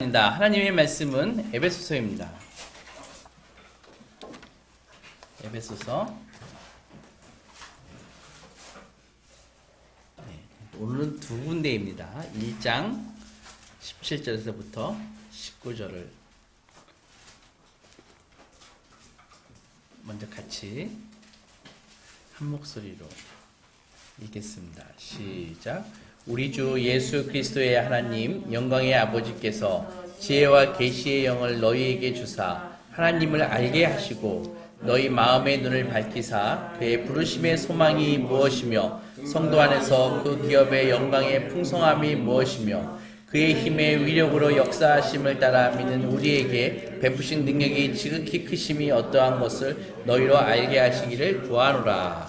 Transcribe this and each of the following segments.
하나님의 말씀은 에베소서입니다. 에베소서. 오늘은 두 군데입니다. 1장 17절에서부터 19절을 먼저 같이 한 목소리로 읽겠습니다. 시작. 우리 주 예수 그리스도의 하나님 영광의 아버지께서 지혜와 계시의 영을 너희에게 주사 하나님을 알게 하시고 너희 마음의 눈을 밝히사 그의 부르심의 소망이 무엇이며 성도 안에서 그 기업의 영광의 풍성함이 무엇이며 그의 힘의 위력으로 역사하심을 따라 믿는 우리에게 베푸신 능력이 지극히 크심이 어떠한 것을 너희로 알게 하시기를 구하노라.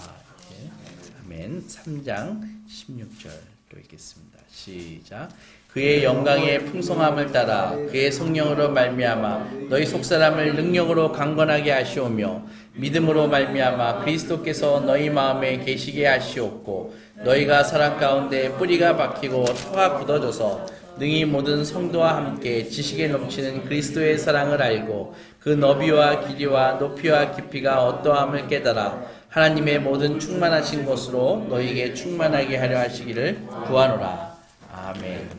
아멘. 3장 16절로 읽겠습니다. 시작. 그의 영광의 풍성함을 따라 그의 성령으로 말미암아 너희 속사람을 능력으로 강건하게 하시오며 믿음으로 말미암아 그리스도께서 너희 마음에 계시게 하시옵고 너희가 사랑 가운데 뿌리가 박히고 터가 굳어져서 능히 모든 성도와 함께 지식에 넘치는 그리스도의 사랑을 알고 그 너비와 길이와 높이와 깊이가 어떠함을 깨달아 하나님의 모든 충만하신 것으로 너희에게 충만하게 하려 하시기를 구하노라. 아멘.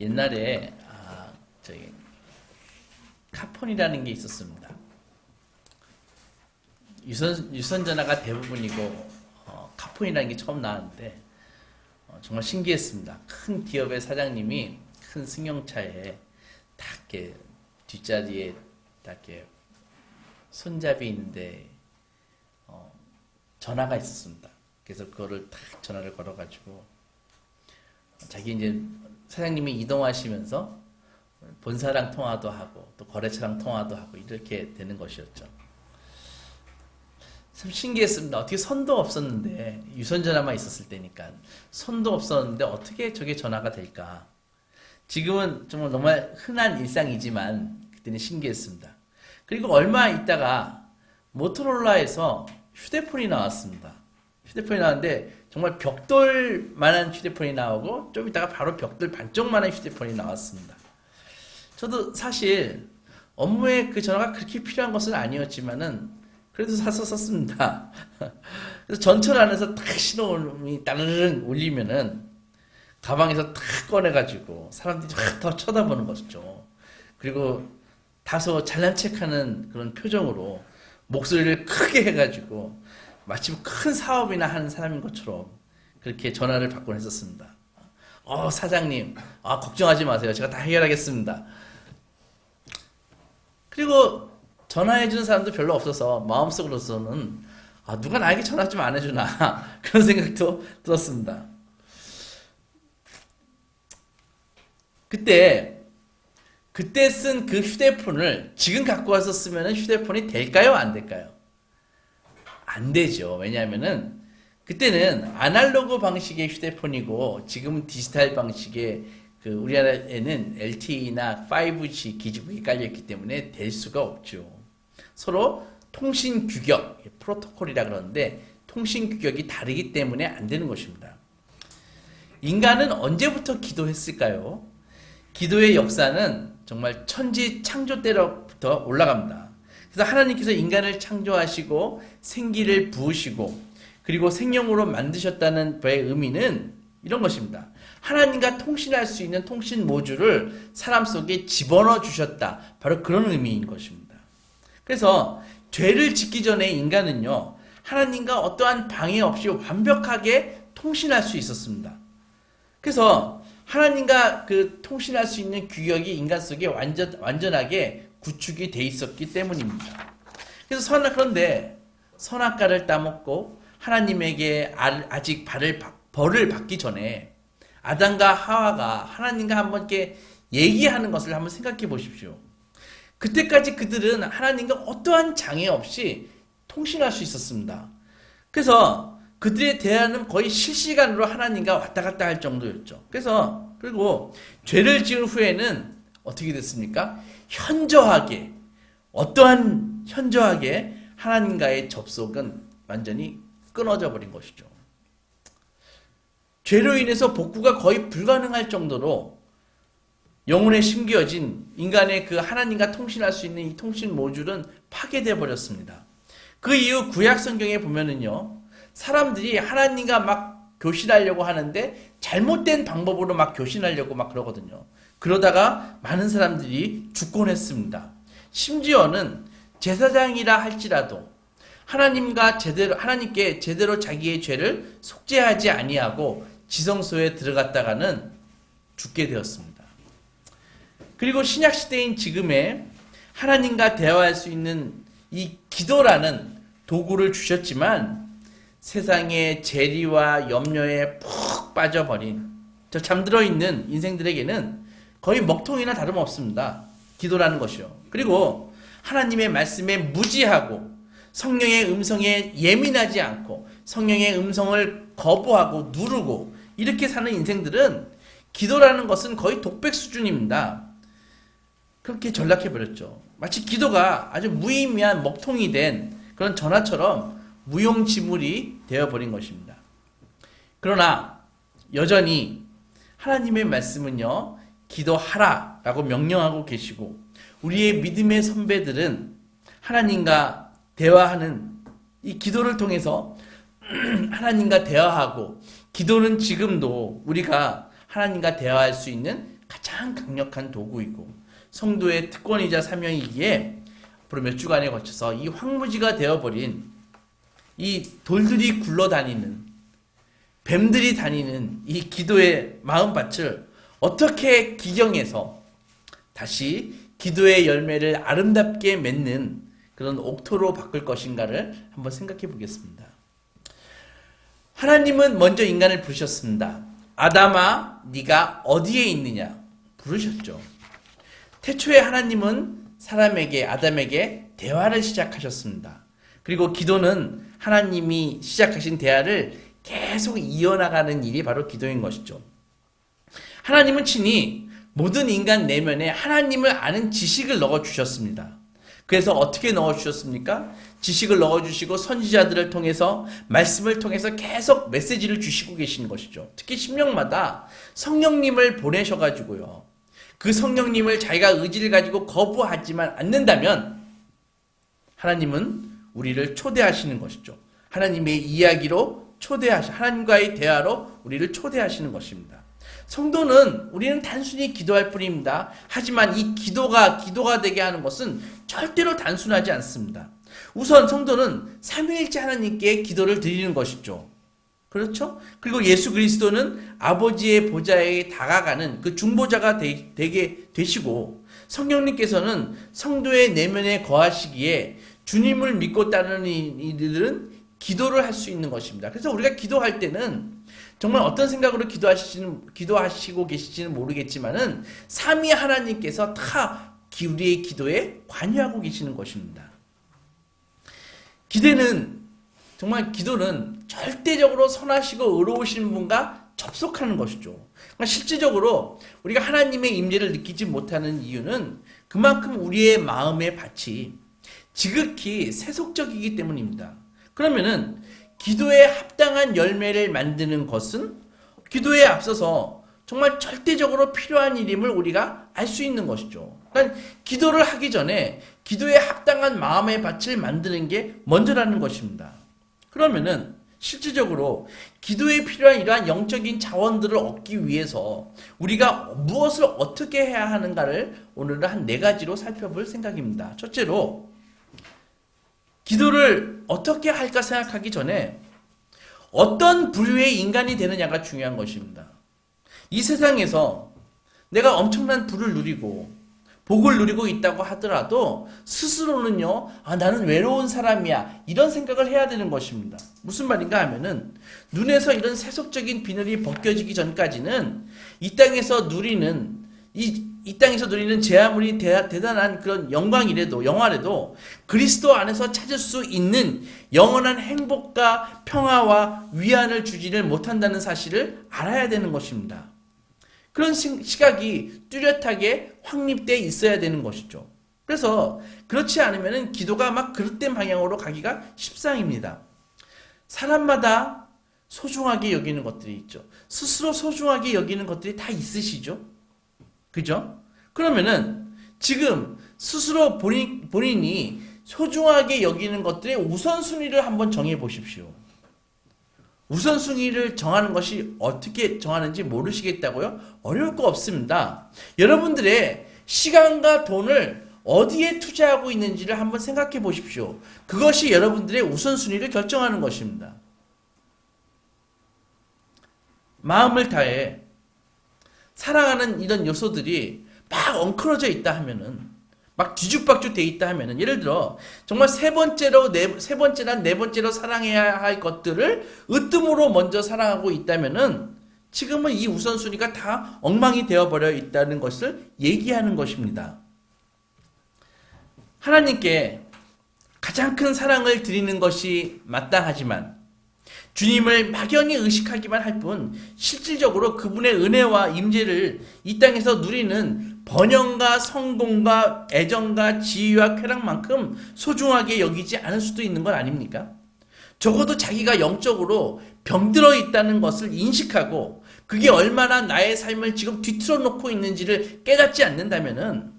옛날에 저희 카폰이라는 게 있었습니다. 유선 전화가 대부분이고 카폰이라는 게 처음 나왔는데 정말 신기했습니다. 큰 기업의 사장님이 큰 승용차에 딱 이렇게 뒷자리에 딱 이렇게 손잡이 있는데 전화가 있었습니다. 그래서 그거를 딱 전화를 걸어가지고 자기 이제 사장님이 이동하시면서 본사랑 통화도 하고 또 거래처랑 통화도 하고 이렇게 되는 것이었죠. 참 신기했습니다. 어떻게 선도 없었는데 유선전화만 있었을 때니까 선도 없었는데 어떻게 저게 전화가 될까? 지금은 정말 흔한 일상이지만 그때는 신기했습니다. 그리고 얼마 있다가 모토로라에서 휴대폰이 나왔습니다. 휴대폰이 나왔는데 정말 벽돌만한 휴대폰이 나오고 좀 이따가 바로 벽돌 반쪽만한 휴대폰이 나왔습니다. 저도 사실 업무에 그 전화가 그렇게 필요한 것은 아니었지만은 그래도 사서 썼습니다. 그래서 전철 안에서 딱 신호음이 따르릉 울리면은 가방에서 탁 꺼내가지고 사람들이 더 쳐다보는 것이죠. 그리고 다소 잘난 척하는 그런 표정으로 목소리를 크게 해가지고 마치 큰 사업이나 하는 사람인 것처럼 그렇게 전화를 받곤 했었습니다. 사장님, 걱정하지 마세요. 제가 다 해결하겠습니다. 그리고 전화해주는 사람도 별로 없어서 마음속으로서는 누가 나에게 전화 좀 안 해주나 그런 생각도 들었습니다. 그때 쓴 그 휴대폰을 지금 갖고 와서 쓰면 휴대폰이 될까요? 안 될까요? 안 되죠. 왜냐하면은 그때는 아날로그 방식의 휴대폰이고 지금은 디지털 방식의 우리나라에는 LTE나 5G 기지국이 깔려있기 때문에 될 수가 없죠. 서로 통신 규격, 프로토콜이라 그러는데 통신 규격이 다르기 때문에 안 되는 것입니다. 인간은 언제부터 기도했을까요? 기도의 역사는 정말 천지 창조 때로부터 올라갑니다. 그래서 하나님께서 인간을 창조하시고 생기를 부으시고 그리고 생명으로 만드셨다는 바의 의미는 이런 것입니다. 하나님과 통신할 수 있는 통신 모듈을 사람 속에 집어넣어 주셨다. 바로 그런 의미인 것입니다. 그래서 죄를 짓기 전에 인간은요, 하나님과 어떠한 방해 없이 완벽하게 통신할 수 있었습니다. 그래서 하나님과 통신할 수 있는 규격이 인간 속에 완전하게 구축이 돼 있었기 때문입니다. 그래서 그런데 선악과를 따먹고 하나님에게 아직 벌을 받기 전에 아담과 하와가 하나님과 한번 이렇게 얘기하는 것을 한번 생각해 보십시오. 그때까지 그들은 하나님과 어떠한 장애 없이 통신할 수 있었습니다. 그래서 그들의 대화는 거의 실시간으로 하나님과 왔다 갔다 할 정도였죠. 그리고 죄를 지은 후에는 어떻게 됐습니까? 현저하게 하나님과의 접속은 완전히 끊어져 버린 것이죠. 죄로 인해서 복구가 거의 불가능할 정도로 영혼에 심겨진 인간의 그 하나님과 통신할 수 있는 이 통신 모듈은 파괴되어 버렸습니다. 그 이후 구약 성경에 보면은요, 사람들이 하나님과 막 교신하려고 하는데 잘못된 방법으로 막 교신하려고 막 그러거든요. 그러다가 많은 사람들이 죽곤 했습니다. 심지어는 제사장이라 할지라도 하나님께 제대로 자기의 죄를 속죄하지 아니하고 지성소에 들어갔다가는 죽게 되었습니다. 그리고 신약 시대인 지금에 하나님과 대화할 수 있는 이 기도라는 도구를 주셨지만 세상의 재리와 염려에 푹 빠져버린 저 잠들어 있는 인생들에게는 거의 먹통이나 다름없습니다. 기도라는 것이요. 그리고 하나님의 말씀에 무지하고 성령의 음성에 예민하지 않고 성령의 음성을 거부하고 누르고 이렇게 사는 인생들은 기도라는 것은 거의 독백 수준입니다. 그렇게 전락해버렸죠. 마치 기도가 아주 무의미한 먹통이 된 그런 전화처럼 무용지물이 되어버린 것입니다. 그러나 여전히 하나님의 말씀은요, 기도하라 라고 명령하고 계시고 우리의 믿음의 선배들은 하나님과 대화하는 이 기도를 통해서 하나님과 대화하고, 기도는 지금도 우리가 하나님과 대화할 수 있는 가장 강력한 도구이고 성도의 특권이자 사명이기에 앞으로 몇 주간에 걸쳐서 이 황무지가 되어버린 이 돌들이 굴러다니는, 뱀들이 다니는 이 기도의 마음밭을 어떻게 기경해서 다시 기도의 열매를 아름답게 맺는 그런 옥토로 바꿀 것인가를 한번 생각해 보겠습니다. 하나님은 먼저 인간을 부르셨습니다. 아담아, 네가 어디에 있느냐? 부르셨죠. 태초에 하나님은 아담에게 대화를 시작하셨습니다. 그리고 기도는 하나님이 시작하신 대화를 계속 이어나가는 일이 바로 기도인 것이죠. 하나님은 친히 모든 인간 내면에 하나님을 아는 지식을 넣어주셨습니다. 그래서 어떻게 넣어주셨습니까? 지식을 넣어주시고 선지자들을 통해서, 말씀을 통해서 계속 메시지를 주시고 계시는 것이죠. 특히 심령마다 성령님을 보내셔가지고요, 그 성령님을 자기가 의지를 가지고 거부하지만 않는다면 하나님은 우리를 초대하시는 것이죠. 하나님의 이야기로 하나님과의 대화로 우리를 초대하시는 것입니다. 성도는 우리는 단순히 기도할 뿐입니다. 하지만 이 기도가 되게 하는 것은 절대로 단순하지 않습니다. 우선 성도는 삼위일체 하나님께 기도를 드리는 것이죠. 그렇죠? 그리고 예수 그리스도는 아버지의 보좌에 다가가는 그 중보자가 되게 되시고, 성령님께서는 성도의 내면에 거하시기에 주님을 믿고 따르는 이들은 기도를 할 수 있는 것입니다. 그래서 우리가 기도할 때는 정말 어떤 생각으로 기도하시고 계실지는 모르겠지만은 삼위 하나님께서 다 우리의 기도에 관여하고 계시는 것입니다. 기도는 절대적으로 선하시고 의로우신 분과 접속하는 것이죠. 그러니까 실질적으로 우리가 하나님의 임재를 느끼지 못하는 이유는 그만큼 우리의 마음의 밭이 지극히 세속적이기 때문입니다. 그러면은 기도에 합당한 열매를 만드는 것은 기도에 앞서서 정말 절대적으로 필요한 일임을 우리가 알 수 있는 것이죠. 그러니까 기도를 하기 전에 기도에 합당한 마음의 밭을 만드는 게 먼저라는 것입니다. 그러면은 실질적으로 기도에 필요한 이러한 영적인 자원들을 얻기 위해서 우리가 무엇을 어떻게 해야 하는가를 오늘은 한 4가지로 살펴볼 생각입니다. 첫째로, 기도를 어떻게 할까 생각하기 전에 어떤 부류의 인간이 되느냐가 중요한 것입니다. 이 세상에서 내가 엄청난 부를 누리고 복을 누리고 있다고 하더라도 스스로는요, 나는 외로운 사람이야, 이런 생각을 해야 되는 것입니다. 무슨 말인가 하면은 눈에서 이런 세속적인 비늘이 벗겨지기 전까지는 이 땅에서 누리는 제 아무리 대단한 그런 영화라도 그리스도 안에서 찾을 수 있는 영원한 행복과 평화와 위안을 주지를 못한다는 사실을 알아야 되는 것입니다. 그런 시각이 뚜렷하게 확립되어 있어야 되는 것이죠. 그래서 그렇지 않으면 기도가 막 그릇된 방향으로 가기가 십상입니다. 사람마다 소중하게 여기는 것들이 있죠. 스스로 소중하게 여기는 것들이 다 있으시죠? 그죠? 그러면은 지금 스스로 본인이 소중하게 여기는 것들의 우선순위를 한번 정해 보십시오. 우선순위를 정하는 것이 어떻게 정하는지 모르시겠다고요? 어려울 거 없습니다. 여러분들의 시간과 돈을 어디에 투자하고 있는지를 한번 생각해 보십시오. 그것이 여러분들의 우선순위를 결정하는 것입니다. 마음을 다해 사랑하는 이런 요소들이 막 엉클어져 있다 하면은, 막 뒤죽박죽 돼 있다 하면은, 예를 들어 정말 세 번째나 네 번째로 사랑해야 할 것들을 으뜸으로 먼저 사랑하고 있다면은 지금은 이 우선순위가 다 엉망이 되어버려 있다는 것을 얘기하는 것입니다. 하나님께 가장 큰 사랑을 드리는 것이 마땅하지만 주님을 막연히 의식하기만 할 뿐 실질적으로 그분의 은혜와 임재를 이 땅에서 누리는 번영과 성공과 애정과 지위와 쾌락만큼 소중하게 여기지 않을 수도 있는 건 아닙니까? 적어도 자기가 영적으로 병들어 있다는 것을 인식하고 그게 얼마나 나의 삶을 지금 뒤틀어 놓고 있는지를 깨닫지 않는다면은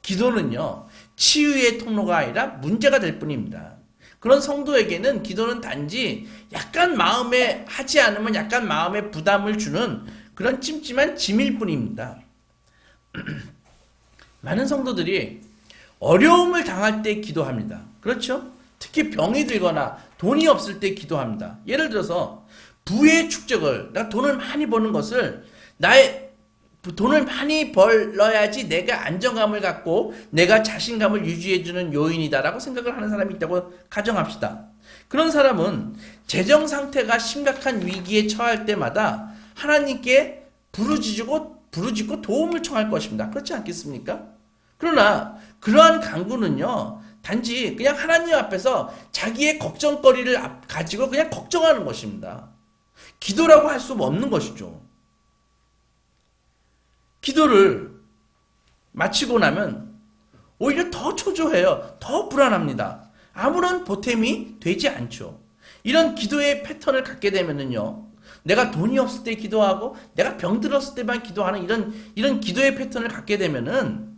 기도는요, 치유의 통로가 아니라 문제가 될 뿐입니다. 그런 성도에게는 기도는 단지 약간 마음에 하지 않으면 약간 마음에 부담을 주는 그런 찜찜한 짐일 뿐입니다. 많은 성도들이 어려움을 당할 때 기도합니다. 그렇죠? 특히 병이 들거나 돈이 없을 때 기도합니다. 예를 들어서 부의 축적을, 내가 돈을 많이 버는 것을 돈을 많이 벌어야지 내가 안정감을 갖고 내가 자신감을 유지해주는 요인이다라고 생각을 하는 사람이 있다고 가정합시다. 그런 사람은 재정 상태가 심각한 위기에 처할 때마다 하나님께 부르짖고 도움을 청할 것입니다. 그렇지 않겠습니까? 그러나 그러한 간구는요, 단지 그냥 하나님 앞에서 자기의 걱정거리를 가지고 그냥 걱정하는 것입니다. 기도라고 할 수 없는 것이죠. 기도를 마치고 나면 오히려 더 초조해요. 더 불안합니다. 아무런 보탬이 되지 않죠. 이런 기도의 패턴을 갖게 되면은요, 내가 돈이 없을 때 기도하고 내가 병들었을 때만 기도하는 이런 기도의 패턴을 갖게 되면은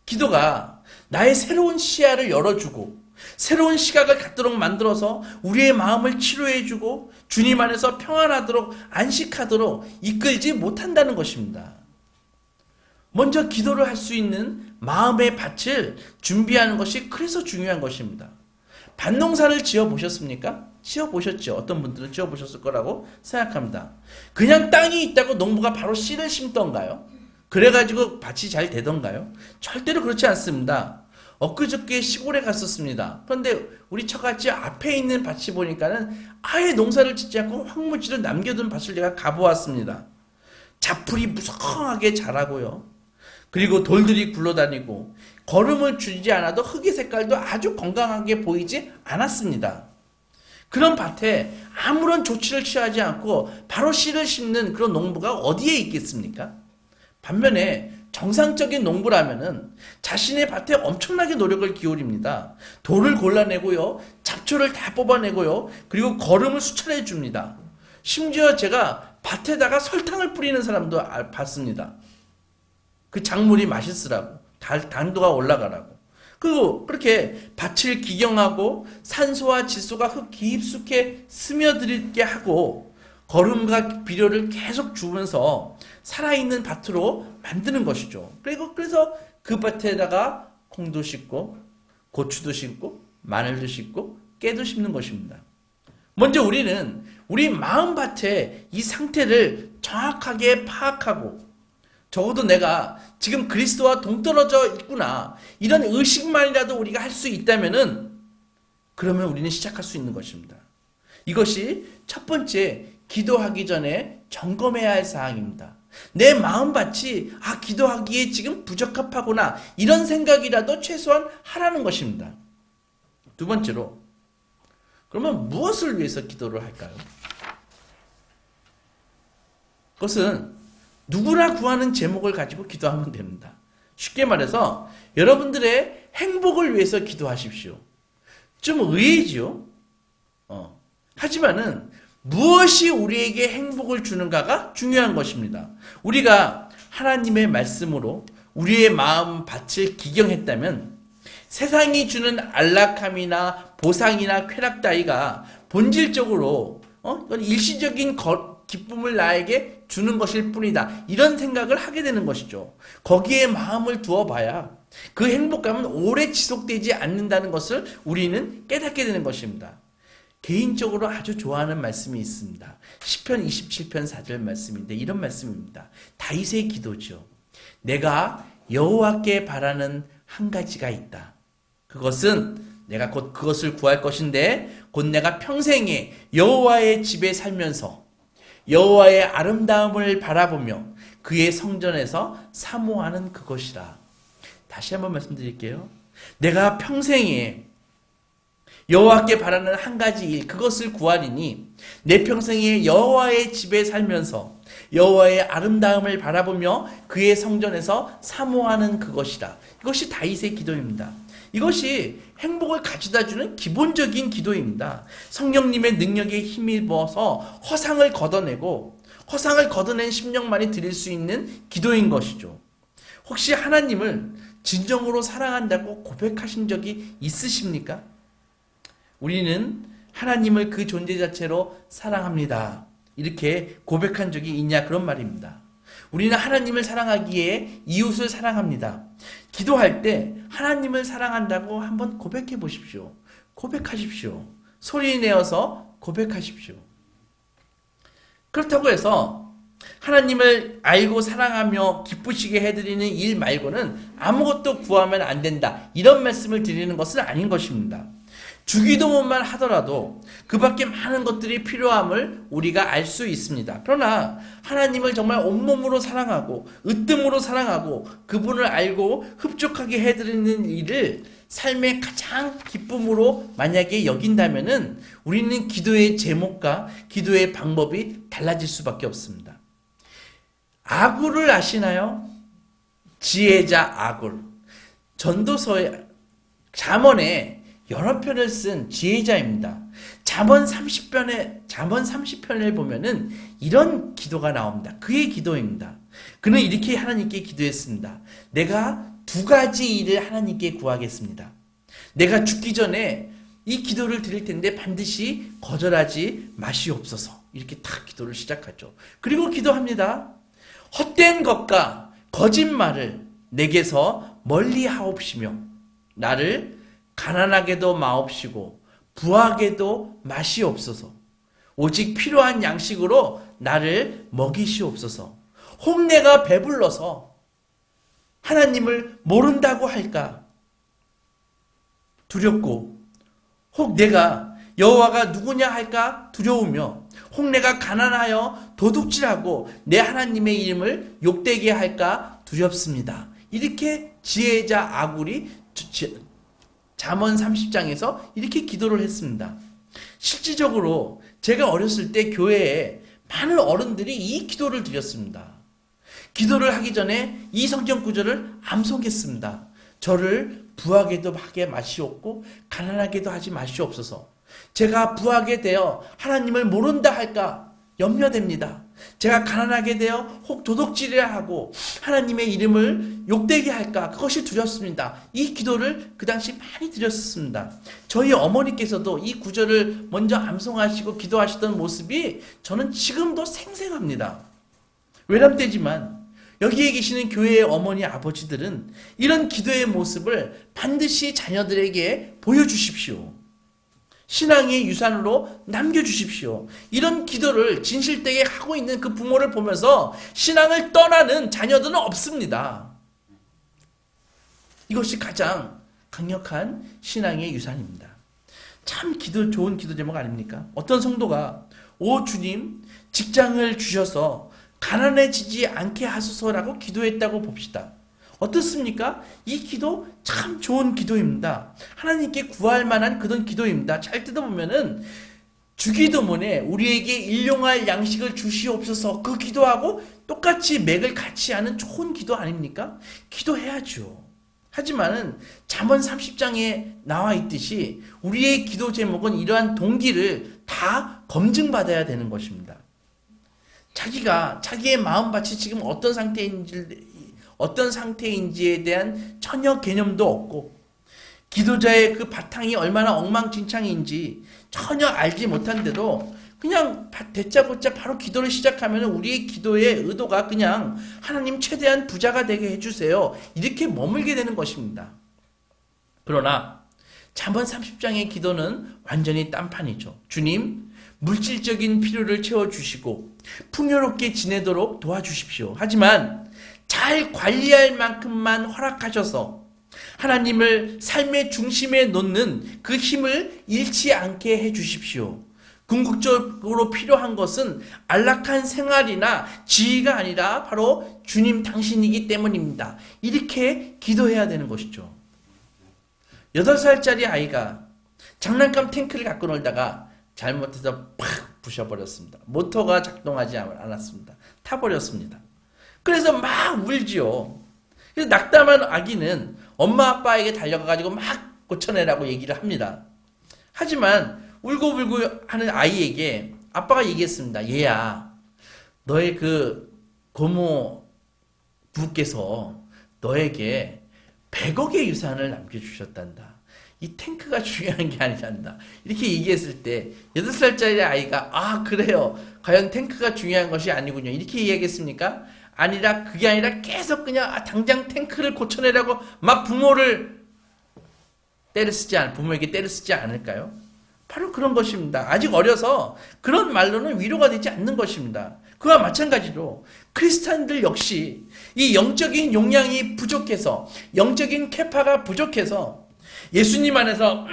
기도가 나의 새로운 시야를 열어주고 새로운 시각을 갖도록 만들어서 우리의 마음을 치료해주고 주님 안에서 평안하도록 안식하도록 이끌지 못한다는 것입니다. 먼저 기도를 할 수 있는 마음의 밭을 준비하는 것이 그래서 중요한 것입니다. 밭농사를 지어보셨습니까? 지어보셨죠. 어떤 분들은 지어보셨을 거라고 생각합니다. 그냥 땅이 있다고 농부가 바로 씨를 심던가요? 그래가지고 밭이 잘 되던가요? 절대로 그렇지 않습니다. 엊그저께 시골에 갔었습니다. 그런데 우리 처갓집 앞에 있는 밭이 보니까는 아예 농사를 짓지 않고 황무지를 남겨둔 밭을 제가 가보았습니다. 잡풀이 무성하게 자라고요. 그리고 돌들이 굴러다니고 거름을 주지 않아도 흙의 색깔도 아주 건강하게 보이지 않았습니다. 그런 밭에 아무런 조치를 취하지 않고 바로 씨를 심는 그런 농부가 어디에 있겠습니까? 반면에 정상적인 농부라면은 자신의 밭에 엄청나게 노력을 기울입니다. 돌을 골라내고요, 잡초를 다 뽑아내고요, 그리고 거름을 수철해 줍니다. 심지어 제가 밭에다가 설탕을 뿌리는 사람도 봤습니다. 그 작물이 맛있으라고, 당도가 올라가라고. 그리고 그렇게 밭을 기경하고 산소와 질소가 흙 깊숙이 스며들게 하고 거름과 비료를 계속 주면서 살아있는 밭으로 만드는 것이죠. 그래서 그 밭에다가 콩도 심고 고추도 심고 마늘도 심고 깨도 심는 것입니다. 먼저 우리는 우리 마음밭의 이 상태를 정확하게 파악하고 적어도 내가 지금 그리스도와 동떨어져 있구나, 이런 의식만이라도 우리가 할 수 있다면은 그러면 우리는 시작할 수 있는 것입니다. 이것이 첫 번째 기도하기 전에 점검해야 할 사항입니다. 내 마음밭이 기도하기에 지금 부적합하구나, 이런 생각이라도 최소한 하라는 것입니다. 두 번째로, 그러면 무엇을 위해서 기도를 할까요? 그것은 누구나 구하는 제목을 가지고 기도하면 됩니다. 쉽게 말해서 여러분들의 행복을 위해서 기도하십시오. 좀 의외지요? 하지만은 무엇이 우리에게 행복을 주는가가 중요한 것입니다. 우리가 하나님의 말씀으로 우리의 마음 밭을 기경했다면 세상이 주는 안락함이나 보상이나 쾌락 따위가 본질적으로 이건 일시적인 기쁨을 나에게 주는 것일 뿐이다. 이런 생각을 하게 되는 것이죠. 거기에 마음을 두어봐야 그 행복감은 오래 지속되지 않는다는 것을 우리는 깨닫게 되는 것입니다. 개인적으로 아주 좋아하는 말씀이 있습니다. 시편 27편 4절 말씀인데 이런 말씀입니다. 다윗의 기도죠. 내가 여호와께 바라는 한 가지가 있다. 그것은 내가 곧 그것을 구할 것인데 곧 내가 평생에 여호와의 집에 살면서 여호와의 아름다움을 바라보며 그의 성전에서 사모하는 그것이라. 다시 한번 말씀드릴게요. 내가 평생에 여호와께 바라는 한 가지 일, 그것을 구하리니 내 평생에 여호와의 집에 살면서 여호와의 아름다움을 바라보며 그의 성전에서 사모하는 그것이다. 이것이 다윗의 기도입니다. 이것이 행복을 가져다주는 기본적인 기도입니다. 성령님의 능력에 힘입어서 허상을 걷어내고 허상을 걷어낸 심령만이 드릴 수 있는 기도인 것이죠. 혹시 하나님을 진정으로 사랑한다고 고백하신 적이 있으십니까? 우리는 하나님을 그 존재 자체로 사랑합니다. 이렇게 고백한 적이 있냐 그런 말입니다. 우리는 하나님을 사랑하기에 이웃을 사랑합니다. 기도할 때 하나님을 사랑한다고 한번 고백해 보십시오. 고백하십시오. 소리 내어서 고백하십시오. 그렇다고 해서 하나님을 알고 사랑하며 기쁘시게 해드리는 일 말고는 아무것도 구하면 안 된다. 이런 말씀을 드리는 것은 아닌 것입니다. 주기도문만 하더라도 그 밖에 많은 것들이 필요함을 우리가 알 수 있습니다. 그러나 하나님을 정말 온몸으로 사랑하고 으뜸으로 사랑하고 그분을 알고 흡족하게 해드리는 일을 삶의 가장 기쁨으로 만약에 여긴다면은 우리는 기도의 제목과 기도의 방법이 달라질 수밖에 없습니다. 아굴을 아시나요? 지혜자 아굴. 전도서의 잠언에 여러 편을 쓴 지혜자입니다. 잠언 30편을 보면은 이런 기도가 나옵니다. 그의 기도입니다. 그는 이렇게 하나님께 기도했습니다. 내가 두 가지 일을 하나님께 구하겠습니다. 내가 죽기 전에 이 기도를 드릴 텐데 반드시 거절하지 마시옵소서. 이렇게 딱 기도를 시작하죠. 그리고 기도합니다. 헛된 것과 거짓말을 내게서 멀리 하옵시며 나를 가난하게도 마옵시고 부하게도 마시옵소서. 오직 필요한 양식으로 나를 먹이시옵소서. 혹 내가 배불러서 하나님을 모른다고 할까 두렵고 혹 내가 여호와가 누구냐 할까 두려우며 혹 내가 가난하여 도둑질하고 내 하나님의 이름을 욕되게 할까 두렵습니다. 이렇게 지혜자 아굴이 잠언 30장에서 이렇게 기도를 했습니다. 실질적으로 제가 어렸을 때 교회에 많은 어른들이 이 기도를 드렸습니다. 기도를 하기 전에 이 성경 구절을 암송했습니다. 저를 부하게도 하게 마시옵고 가난하게도 하지 마시옵소서. 제가 부하게 되어 하나님을 모른다 할까 염려됩니다. 제가 가난하게 되어 혹 도둑질이라 하고 하나님의 이름을 욕되게 할까 그것이 두렵습니다. 이 기도를 그 당시 많이 드렸습니다. 저희 어머니께서도 이 구절을 먼저 암송하시고 기도하시던 모습이 저는 지금도 생생합니다. 외람되지만 여기에 계시는 교회의 어머니 아버지들은 이런 기도의 모습을 반드시 자녀들에게 보여주십시오. 신앙의 유산으로 남겨주십시오. 이런 기도를 진실되게 하고 있는 그 부모를 보면서 신앙을 떠나는 자녀들은 없습니다. 이것이 가장 강력한 신앙의 유산입니다. 참 좋은 기도 제목 아닙니까? 어떤 성도가 오 주님 직장을 주셔서 가난해지지 않게 하소서라고 기도했다고 봅시다. 어떻습니까? 이 기도 참 좋은 기도입니다. 하나님께 구할 만한 그런 기도입니다. 잘 뜯어보면은 주기도문에 우리에게 일용할 양식을 주시옵소서 그 기도하고 똑같이 맥을 같이 하는 좋은 기도 아닙니까? 기도해야죠. 하지만은 잠언 30장에 나와 있듯이 우리의 기도 제목은 이러한 동기를 다 다 검증받아야 되는 것입니다. 자기의 마음밭이 지금 어떤 상태인지에 대한 전혀 개념도 없고, 기도자의 그 바탕이 얼마나 엉망진창인지 전혀 알지 못한데도 그냥 대짜고짜 바로 기도를 시작하면 우리의 기도의 의도가 그냥 하나님 최대한 부자가 되게 해주세요, 이렇게 머물게 되는 것입니다. 그러나 잠언 30장의 기도는 완전히 딴판이죠. 주님, 물질적인 필요를 채워주시고 풍요롭게 지내도록 도와주십시오. 하지만 잘 관리할 만큼만 허락하셔서 하나님을 삶의 중심에 놓는 그 힘을 잃지 않게 해주십시오. 궁극적으로 필요한 것은 안락한 생활이나 지위가 아니라 바로 주님 당신이기 때문입니다. 이렇게 기도해야 되는 것이죠. 8살짜리 아이가 장난감 탱크를 갖고 놀다가 잘못해서 팍 부셔버렸습니다. 모터가 작동하지 않았습니다. 타버렸습니다. 그래서 막 울지요. 그래서 낙담한 아기는 엄마 아빠에게 달려가가지고 막 고쳐내라고 얘기를 합니다. 하지만 울고불고 하는 아이에게 아빠가 얘기했습니다. 얘야, 너의 그 고모 부께서 너에게 100억의 유산을 남겨주셨단다. 이 탱크가 중요한 게 아니란다. 이렇게 얘기했을 때 8살짜리 아이가 아 그래요, 과연 탱크가 중요한 것이 아니군요, 이렇게 이야기했습니까? 아니라 그게 아니라 계속 그냥 당장 탱크를 고쳐내라고 막 부모에게 때려 쓰지 않을까요? 바로 그런 것입니다. 아직 어려서 그런 말로는 위로가 되지 않는 것입니다. 그와 마찬가지로 크리스찬들 역시 이 영적인 용량이 부족해서, 영적인 캐파가 부족해서 예수님 안에서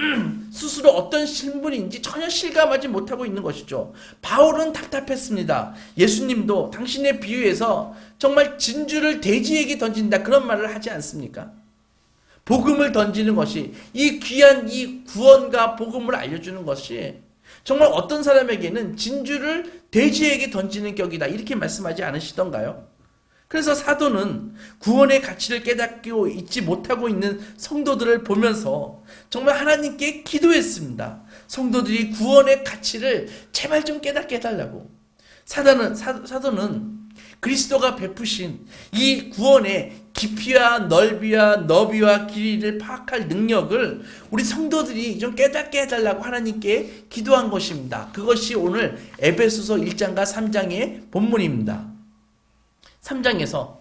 스스로 어떤 신분인지 전혀 실감하지 못하고 있는 것이죠. 바울은 답답했습니다. 예수님도 당신의 비유에서 정말 진주를 돼지에게 던진다, 그런 말을 하지 않습니까? 복음을 던지는 것이, 이 귀한 이 구원과 복음을 알려주는 것이 정말 어떤 사람에게는 진주를 돼지에게 던지는 격이다, 이렇게 말씀하지 않으시던가요? 그래서 사도는 구원의 가치를 깨닫고 있지 못하고 있는 성도들을 보면서 정말 하나님께 기도했습니다. 성도들이 구원의 가치를 제발 좀 깨닫게 해달라고. 사도는 그리스도가 베푸신 이 구원의 깊이와 넓이와 너비와 길이를 파악할 능력을 우리 성도들이 좀 깨닫게 해달라고 하나님께 기도한 것입니다. 그것이 오늘 에베소서 1장과 3장의 본문입니다. 3장에서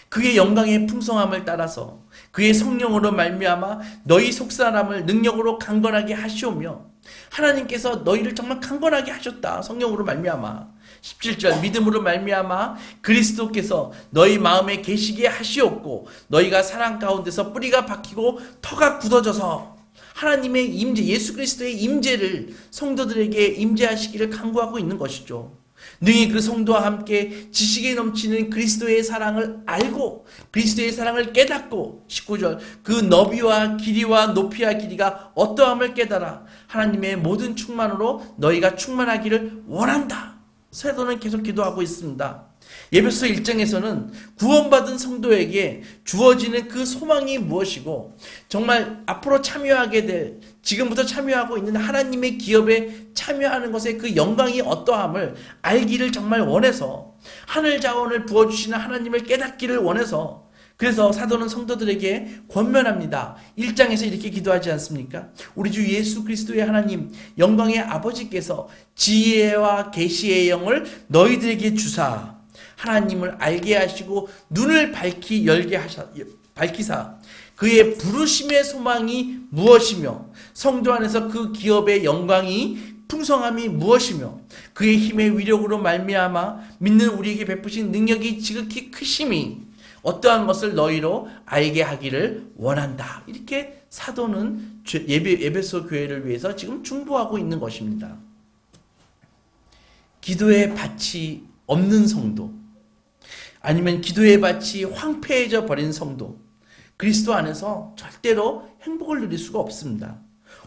그의 영광의 풍성함을 따라서 그의 성령으로 말미암아 너희 속사람을 능력으로 강건하게 하시오며, 하나님께서 너희를 정말 강건하게 하셨다, 성령으로 말미암아. 17절, 믿음으로 말미암아 그리스도께서 너희 마음에 계시게 하시옵고 너희가 사랑 가운데서 뿌리가 박히고 터가 굳어져서 하나님의 임재, 예수 그리스도의 임재를 성도들에게 임재하시기를 간구하고 있는 것이죠. 능히 그 성도와 함께 지식에 넘치는 그리스도의 사랑을 알고 그리스도의 사랑을 깨닫고, 19절, 그 너비와 길이와 높이와 길이가 어떠함을 깨달아 하나님의 모든 충만으로 너희가 충만하기를 원한다. 사도는 계속 기도하고 있습니다. 에베소 1장에서는 구원받은 성도에게 주어지는 그 소망이 무엇이고, 정말 앞으로 참여하게 될, 지금부터 참여하고 있는 하나님의 기업에 참여하는 것의 그 영광이 어떠함을 알기를 정말 원해서, 하늘 자원을 부어주시는 하나님을 깨닫기를 원해서, 그래서 사도는 성도들에게 권면합니다. 1장에서 이렇게 기도하지 않습니까? 우리 주 예수 그리스도의 하나님 영광의 아버지께서 지혜와 계시의 영을 너희들에게 주사 하나님을 알게 하시고 눈을 밝히사 그의 부르심의 소망이 무엇이며 성도 안에서 그 기업의 영광이 풍성함이 무엇이며 그의 힘의 위력으로 말미암아 믿는 우리에게 베푸신 능력이 지극히 크심이 어떠한 것을 너희로 알게 하기를 원한다. 이렇게 사도는 에베소 교회를 위해서 지금 중보하고 있는 것입니다. 기도의 밭이 없는 성도, 아니면 기도의 밭이 황폐해져 버린 성도, 그리스도 안에서 절대로 행복을 누릴 수가 없습니다.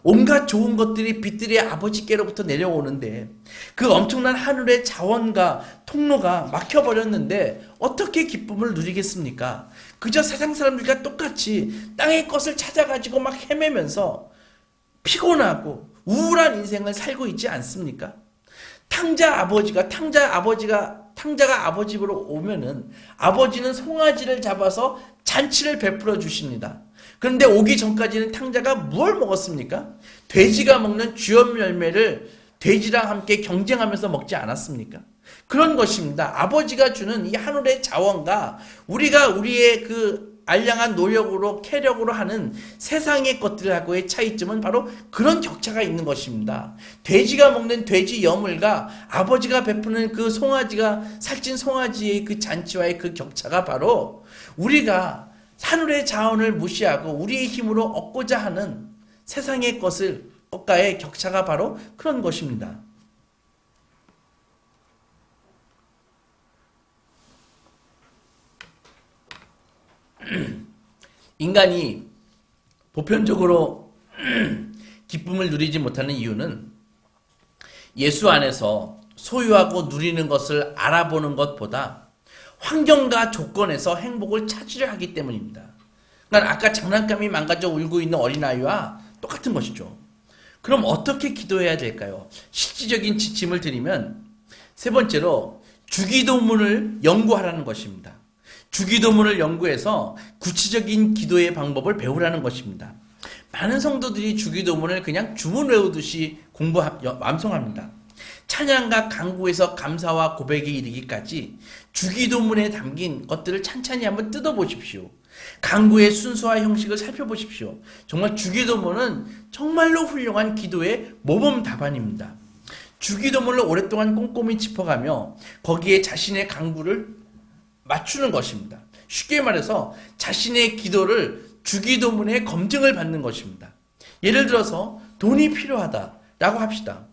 온갖 좋은 것들이 빛들의 아버지께로부터 내려오는데 그 엄청난 하늘의 자원과 통로가 막혀버렸는데 어떻게 기쁨을 누리겠습니까? 그저 세상 사람들과 똑같이 땅의 것을 찾아가지고 막 헤매면서 피곤하고 우울한 인생을 살고 있지 않습니까? 탕자가 아버지 집으로 오면은 아버지는 송아지를 잡아서 잔치를 베풀어 주십니다. 그런데 오기 전까지는 탕자가 무엇을 먹었습니까? 돼지가 먹는 쥐염 열매를 돼지랑 함께 경쟁하면서 먹지 않았습니까? 그런 것입니다. 아버지가 주는 이 하늘의 자원과 우리가 우리의 그 알량한 노력으로 캐력으로 하는 세상의 것들하고의 차이점은 바로 그런 격차가 있는 것입니다. 돼지가 먹는 돼지 여물과 아버지가 베푸는 그 살찐 송아지의 그 잔치와의 그 격차가 바로 우리가 하늘의 자원을 무시하고 우리의 힘으로 얻고자 하는 세상의 것과의 격차가 바로 그런 것입니다. 인간이 보편적으로 기쁨을 누리지 못하는 이유는 예수 안에서 소유하고 누리는 것을 알아보는 것보다 환경과 조건에서 행복을 찾으려 하기 때문입니다. 그러니까 아까 장난감이 망가져 울고 있는 어린아이와 똑같은 것이죠. 그럼 어떻게 기도해야 될까요? 실질적인 지침을 드리면 세 번째로 주기도문을 연구하라는 것입니다. 주기도문을 연구해서 구체적인 기도의 방법을 배우라는 것입니다. 많은 성도들이 주기도문을 그냥 주문 외우듯이 완성합니다. 찬양과 간구에서 감사와 고백에 이르기까지 주기도문에 담긴 것들을 찬찬히 한번 뜯어보십시오. 간구의 순서와 형식을 살펴보십시오. 정말 주기도문은 정말로 훌륭한 기도의 모범 답안입니다. 주기도문을 오랫동안 꼼꼼히 짚어가며 거기에 자신의 간구를 맞추는 것입니다. 쉽게 말해서 자신의 기도를 주기도문에 검증을 받는 것입니다. 예를 들어서 돈이 필요하다라고 합시다.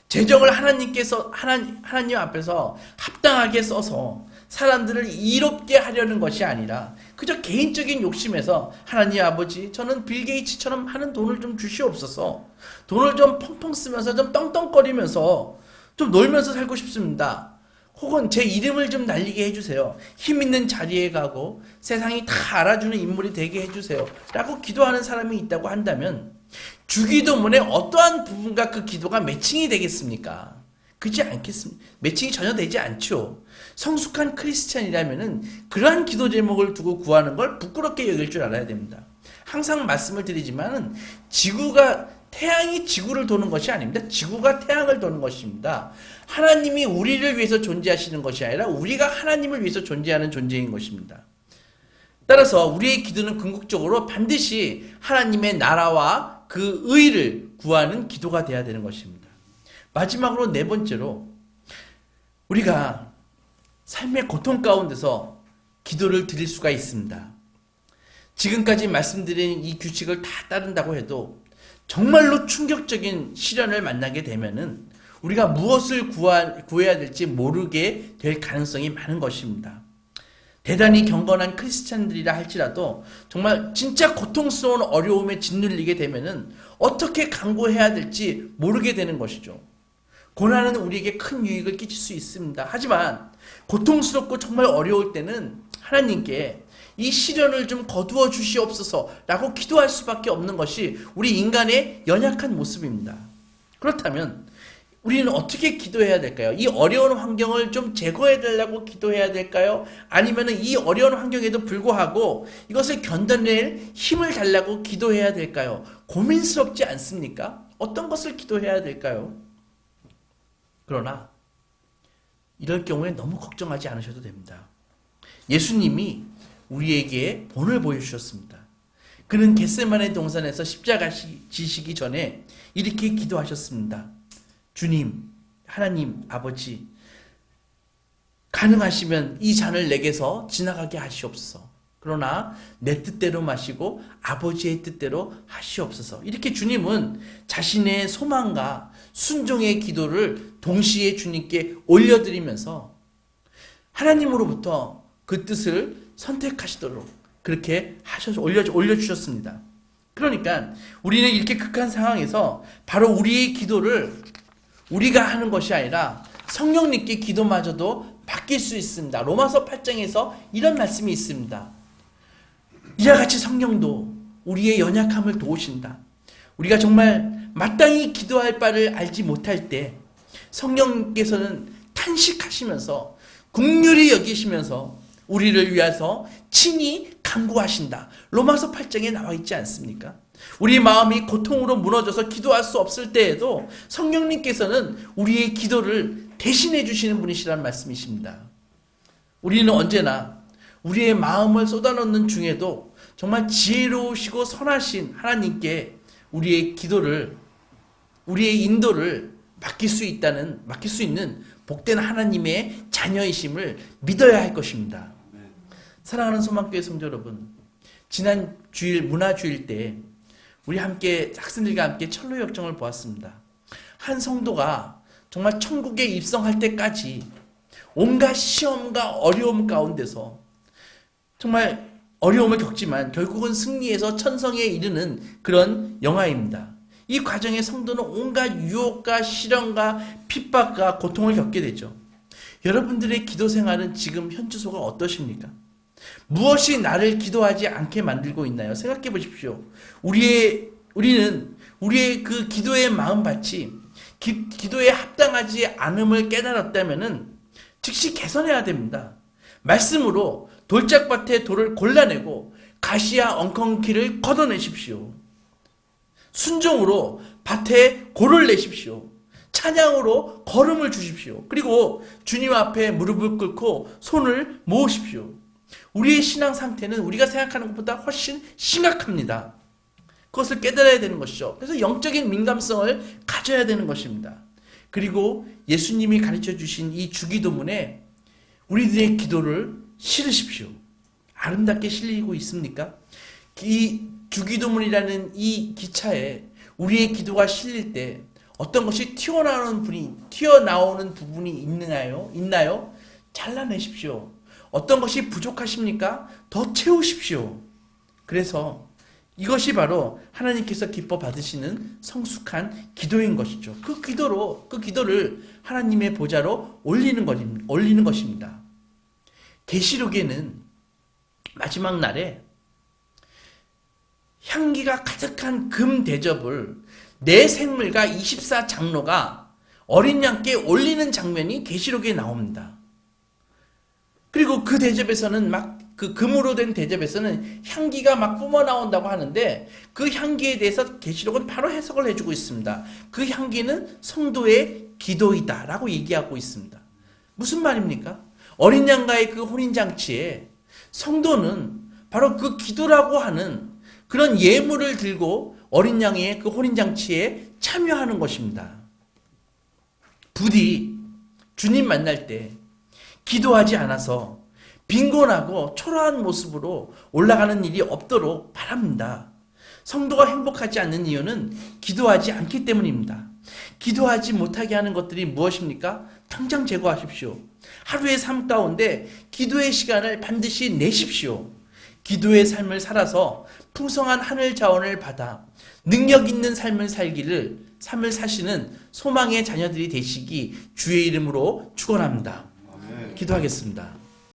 재정을 하나님 앞에서 합당하게 써서 사람들을 이롭게 하려는 것이 아니라 그저 개인적인 욕심에서 하나님 아버지, 저는 빌 게이츠처럼 하는 돈을 좀 주시옵소서. 돈을 좀 펑펑 쓰면서 좀 떵떵거리면서 좀 놀면서 살고 싶습니다. 혹은 제 이름을 좀 날리게 해주세요. 힘 있는 자리에 가고 세상이 다 알아주는 인물이 되게 해주세요. 라고 기도하는 사람이 있다고 한다면 주기도문의 어떠한 부분과 그 기도가 매칭이 되겠습니까? 그렇지 않겠습니까? 매칭이 전혀 되지 않죠. 성숙한 크리스찬이라면은 그러한 기도 제목을 두고 구하는 걸 부끄럽게 여길 줄 알아야 됩니다. 항상 말씀을 드리지만은 태양이 지구를 도는 것이 아닙니다. 지구가 태양을 도는 것입니다. 하나님이 우리를 위해서 존재하시는 것이 아니라 우리가 하나님을 위해서 존재하는 존재인 것입니다. 따라서 우리의 기도는 궁극적으로 반드시 하나님의 나라와 그 의를 구하는 기도가 되어야 되는 것입니다. 마지막으로 네 번째로 우리가 삶의 고통 가운데서 기도를 드릴 수가 있습니다. 지금까지 말씀드린 이 규칙을 다 따른다고 해도 정말로 충격적인 시련을 만나게 되면은 우리가 무엇을 구해야 될지 모르게 될 가능성이 많은 것입니다. 대단히 경건한 크리스찬들이라 할지라도 정말 진짜 고통스러운 어려움에 짓눌리게 되면은 어떻게 간구해야 될지 모르게 되는 것이죠. 고난은 우리에게 큰 유익을 끼칠 수 있습니다. 하지만 고통스럽고 정말 어려울 때는 하나님께 이 시련을 좀 거두어 주시옵소서 라고 기도할 수밖에 없는 것이 우리 인간의 연약한 모습입니다. 그렇다면 우리는 어떻게 기도해야 될까요? 이 어려운 환경을 좀 제거해 달라고 기도해야 될까요? 아니면 이 어려운 환경에도 불구하고 이것을 견뎌낼 힘을 달라고 기도해야 될까요? 고민스럽지 않습니까? 어떤 것을 기도해야 될까요? 그러나 이럴 경우에 너무 걱정하지 않으셔도 됩니다. 예수님이 우리에게 본을 보여주셨습니다. 그는 겟세마네 동산에서 십자가 지시기 전에 이렇게 기도하셨습니다. 주님, 하나님, 아버지, 가능하시면 이 잔을 내게서 지나가게 하시옵소서. 그러나 내 뜻대로 마시고 아버지의 뜻대로 하시옵소서. 이렇게 주님은 자신의 소망과 순종의 기도를 동시에 주님께 올려드리면서 하나님으로부터 그 뜻을 선택하시도록 그렇게 올려주셨습니다. 그러니까 우리는 이렇게 극한 상황에서 바로 우리의 기도를 우리가 하는 것이 아니라 성령님께 기도마저도 바뀔 수 있습니다. 로마서 8장에서 이런 말씀이 있습니다. 이와 같이 성령도 우리의 연약함을 도우신다. 우리가 정말 마땅히 기도할 바를 알지 못할 때 성령께서는 탄식하시면서 긍휼히 여기시면서 우리를 위해서 친히 간구하신다. 로마서 8장에 나와 있지 않습니까? 우리 마음이 고통으로 무너져서 기도할 수 없을 때에도 성령님께서는 우리의 기도를 대신해 주시는 분이시라는 말씀이십니다. 우리는 언제나 우리의 마음을 쏟아놓는 중에도 정말 지혜로우시고 선하신 하나님께 우리의 기도를, 우리의 인도를 맡길 수 있는 복된 하나님의 자녀이심을 믿어야 할 것입니다. 사랑하는 소망교회 성도 여러분, 지난 주일 문화주일 때 우리 함께 학생들과 함께 철로 역정을 보았습니다. 한 성도가 정말 천국에 입성할 때까지 온갖 시험과 어려움 가운데서 정말 어려움을 겪지만 결국은 승리해서 천성에 이르는 그런 영화입니다. 이 과정에 성도는 온갖 유혹과 시련과 핍박과 고통을 겪게 되죠. 여러분들의 기도 생활은 지금 현주소가 어떠십니까? 무엇이 나를 기도하지 않게 만들고 있나요? 생각해 보십시오. 우리는 우리의 그 기도의 마음밭이 기도에 합당하지 않음을 깨달았다면은 즉시 개선해야 됩니다. 말씀으로 돌짝밭에 돌을 골라내고 가시와 엉겅퀴를 걷어내십시오. 순종으로 밭에 골을 내십시오. 찬양으로 걸음을 주십시오. 그리고 주님 앞에 무릎을 꿇고 손을 모으십시오. 우리의 신앙 상태는 우리가 생각하는 것보다 훨씬 심각합니다. 그것을 깨달아야 되는 것이죠. 그래서 영적인 민감성을 가져야 되는 것입니다. 그리고 예수님이 가르쳐 주신 이 주기도문에 우리들의 기도를 실으십시오. 아름답게 실리고 있습니까? 이 주기도문이라는 이 기차에 우리의 기도가 실릴 때 어떤 것이 튀어나오는 부분이 있나요? 잘라내십시오. 어떤 것이 부족하십니까? 더 채우십시오. 그래서 이것이 바로 하나님께서 기뻐 받으시는 성숙한 기도인 것이죠. 그 기도를 하나님의 보좌로 올리는 것입니다. 계시록에는 마지막 날에 향기가 가득한 금 대접을 네 생물과 24장로가 어린 양께 올리는 장면이 계시록에 나옵니다. 그리고 그 대접에서는 그 금으로 된 대접에서는 향기가 막 뿜어나온다고 하는데 그 향기에 대해서 계시록은 바로 해석을 해주고 있습니다. 그 향기는 성도의 기도이다 라고 얘기하고 있습니다. 무슨 말입니까? 어린 양과의 그 혼인잔치에 성도는 바로 그 기도라고 하는 그런 예물을 들고 어린 양의 그 혼인잔치에 참여하는 것입니다. 부디 주님 만날 때 기도하지 않아서 빈곤하고 초라한 모습으로 올라가는 일이 없도록 바랍니다. 성도가 행복하지 않는 이유는 기도하지 않기 때문입니다. 기도하지 못하게 하는 것들이 무엇입니까? 당장 제거하십시오. 하루의 삶 가운데 기도의 시간을 반드시 내십시오. 기도의 삶을 살아서 풍성한 하늘 자원을 받아 능력 있는 삶을 사시는 소망의 자녀들이 되시기 주의 이름으로 축원합니다. 기도하겠습니다.